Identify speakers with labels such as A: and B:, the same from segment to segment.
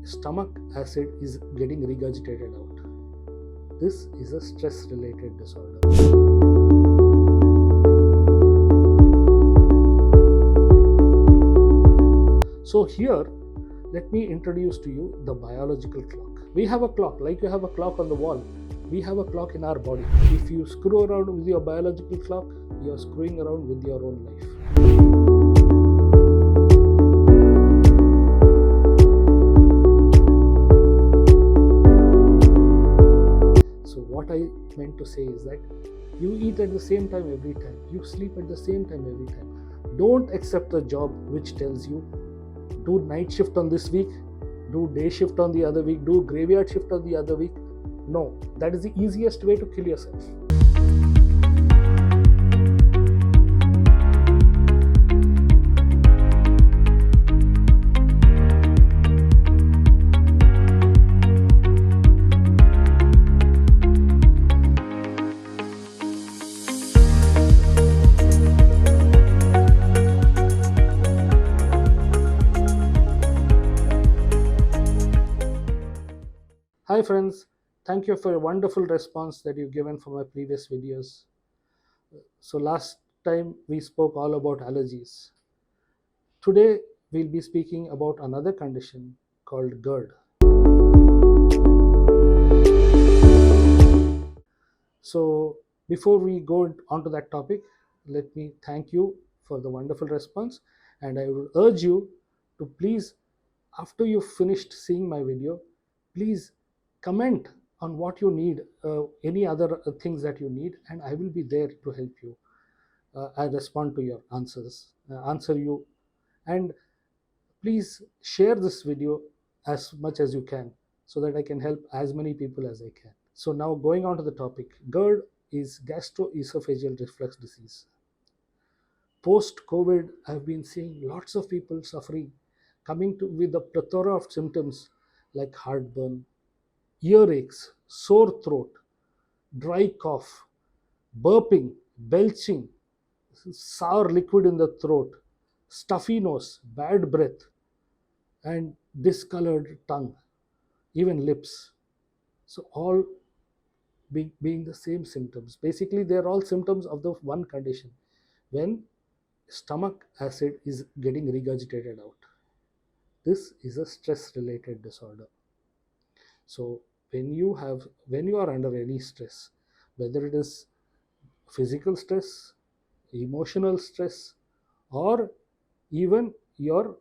A: stomach acid is getting regurgitated out. This is a stress related disorder. So here, let me introduce to you the biological clock. We have a clock, like you have a clock on the wall. We have a clock in our body. If you screw around with your biological clock, you are screwing around with your own life. So what I meant to say is that you eat at the same time every time. You sleep at the same time every time. Don't accept a job which tells you do night shift on this week, do day shift on the other week, do graveyard shift on the other week. No, that is the easiest way to kill yourself. Hi friends, thank you for a wonderful response that you've given for my previous videos. So last time we spoke all about allergies. Today we'll be speaking about another condition called GERD. So before we go onto that topic, let me thank you for the wonderful response, and I will urge you to please, after you've finished seeing my video, please comment on what you need, any other things that you need, and I will be there to help you. I respond to your answer you, and please share this video as much as you can so that I can help as many people as I can. So now going on to the topic, GERD is gastroesophageal reflux disease. Post-COVID, I've been seeing lots of people suffering, coming to with a plethora of symptoms like heartburn, earaches, sore throat, dry cough, burping, belching, sour liquid in the throat, stuffy nose, bad breath, and discolored tongue, even lips. So all being the same symptoms. Basically, they're all symptoms of the one condition, when stomach acid is getting regurgitated out. This is a stress related disorder. So when you are under any stress, whether it is physical stress, emotional stress, or even your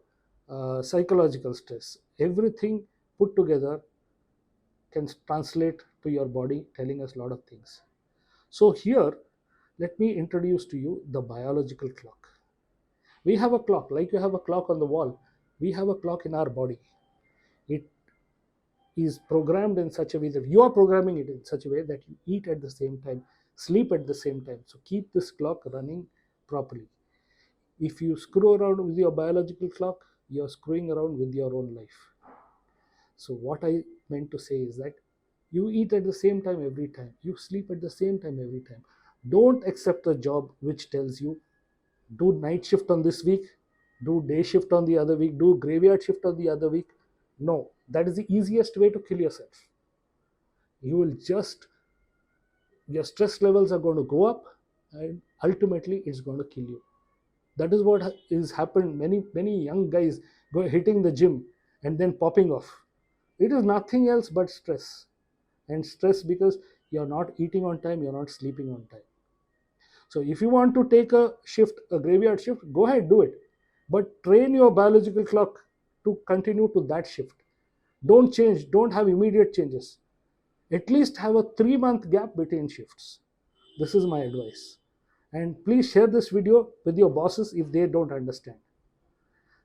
A: psychological stress, everything put together can translate to your body, telling us a lot of things. So here, let me introduce to you the biological clock. We have a clock, like you have a clock on the wall. We have a clock in our body. It is programmed in such a way that you are programming it in such a way that you eat at the same time, sleep at the same time. So keep this clock running properly. If you screw around with your biological clock, you're screwing around with your own life. So what I meant to say is that you eat at the same time every time. You sleep at the same time every time. Don't accept a job which tells you do night shift on this week, do day shift on the other week, do graveyard shift on the other week. No, that is the easiest way to kill yourself. You will just, your stress levels are going to go up, and ultimately it's going to kill you. That is what is happened. Many young guys go hitting the gym and then popping off. It is nothing else but stress, and stress because you're not eating on time, you're not sleeping on time. So if you want to take a shift, a graveyard shift, go ahead, do it. But train your biological clock to continue to that shift. Don't change, don't have immediate changes. At least have a 3-month gap between shifts. This is my advice. And please share this video with your bosses if they don't understand.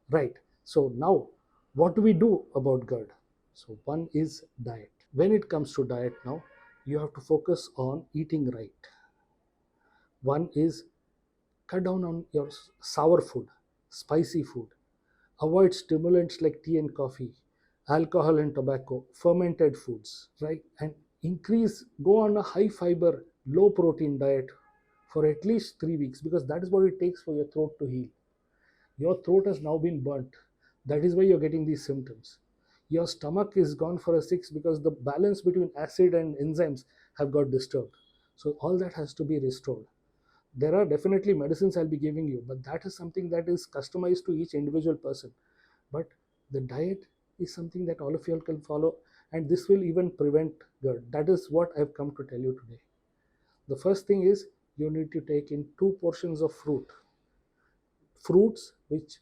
A: Right. So now, what do we do about GERD? So one is diet. When it comes to diet now, you have to focus on eating right. One is cut down on your sour food, spicy food. Avoid stimulants like tea and coffee, alcohol and tobacco, fermented foods, right? And go on a high fiber, low protein diet for at least 3 weeks, because that is what it takes for your throat to heal. Your throat has now been burnt. That is why you're getting these symptoms. Your stomach is gone for a 6 because the balance between acid and enzymes have got disturbed. So all that has to be restored. There are definitely medicines I'll be giving you, but that is something that is customized to each individual person. But the diet is something that all of you all can follow, and this will even prevent GERD. That is what I've come to tell you today. The first thing is you need to take in 2 portions of fruits, which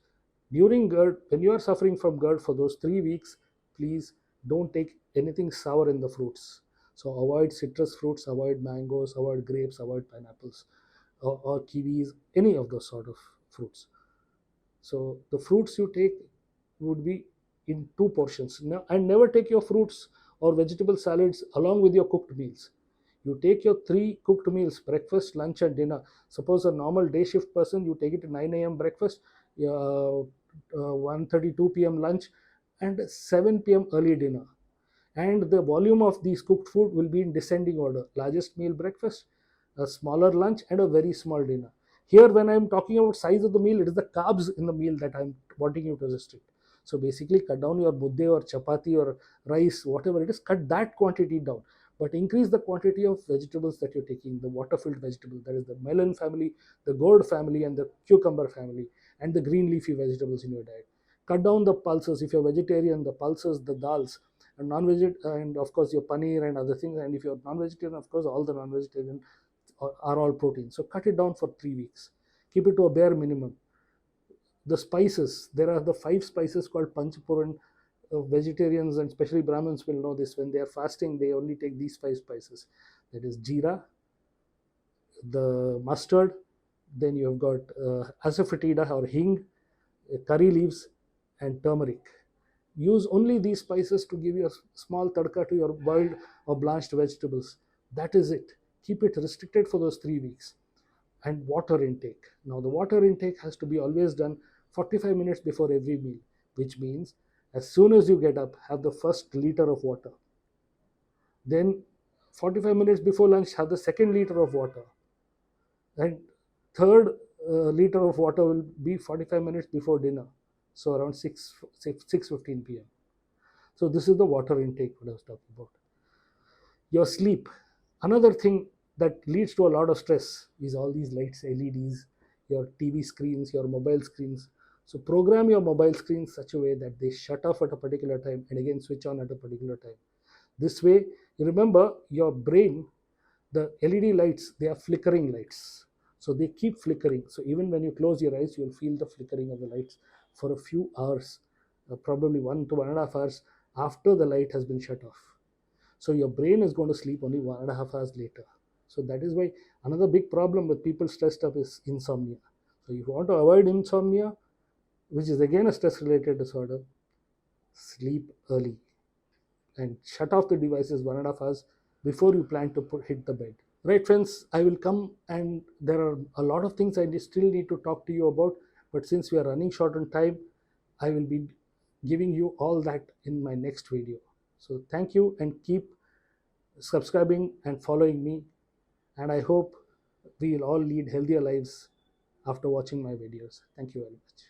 A: during GERD, when you are suffering from GERD for those 3 weeks, please don't take anything sour in the fruits. So avoid citrus fruits, avoid mangoes, avoid grapes, avoid pineapples, or kiwis, any of those sort of fruits. So the fruits you take would be in 2 portions. Now, and never take your fruits or vegetable salads along with your cooked meals. You take your 3 cooked meals, breakfast, lunch, and dinner. Suppose a normal day shift person, you take it at 9 a.m. breakfast, 1:32 p.m. lunch, and 7 p.m. early dinner. And the volume of these cooked food will be in descending order: largest meal breakfast, a smaller lunch, and a very small dinner. Here, when I'm talking about size of the meal, it is the carbs in the meal that I'm wanting you to restrict. So basically, cut down your mudde or chapati or rice, whatever it is, cut that quantity down, but increase the quantity of vegetables that you're taking, the water filled vegetable, that is the melon family, the gourd family, and the cucumber family, and the green leafy vegetables in your diet. Cut down the pulses. If you're vegetarian, the pulses, the dals, and non-vegetarian, and of course your paneer and other things. And if you're non-vegetarian, of course all the non-vegetarian are all protein. So cut it down for 3 weeks. Keep it to a bare minimum. The spices, there are the 5 spices called Panchapuran. Vegetarians and especially Brahmins will know this. When they are fasting, they only take these 5 spices. That is jeera, the mustard, then you have got asafoetida or hing, curry leaves, and turmeric. Use only these spices to give you a small tadka to your boiled or blanched vegetables. That is it. Keep it restricted for those 3 weeks. And water intake. Now, the water intake has to be always done 45 minutes before every meal, which means as soon as you get up, have the first liter of water. Then, 45 minutes before lunch, have the second liter of water. And third liter of water will be 45 minutes before dinner. So, around 6:15 p.m. So this is the water intake what I was talking about. Your sleep. Another thing that leads to a lot of stress is all these lights, LEDs, your TV screens, your mobile screens. So program your mobile screens such a way that they shut off at a particular time and again switch on at a particular time. This way, you remember your brain, the LED lights, they are flickering lights. So they keep flickering. So even when you close your eyes, you'll feel the flickering of the lights for a few hours, probably 1 to 1.5 hours after the light has been shut off. So your brain is going to sleep only 1.5 hours later. So that is why another big problem with people stressed up is insomnia. So if you want to avoid insomnia, which is again a stress related disorder, sleep early and shut off the devices 1.5 hours before you plan to hit the bed. Right, friends, I will come, and there are a lot of things I still need to talk to you about, but since we are running short on time, I will be giving you all that in my next video. So thank you, and keep subscribing and following me, and I hope we will all lead healthier lives after watching my videos. Thank you very much.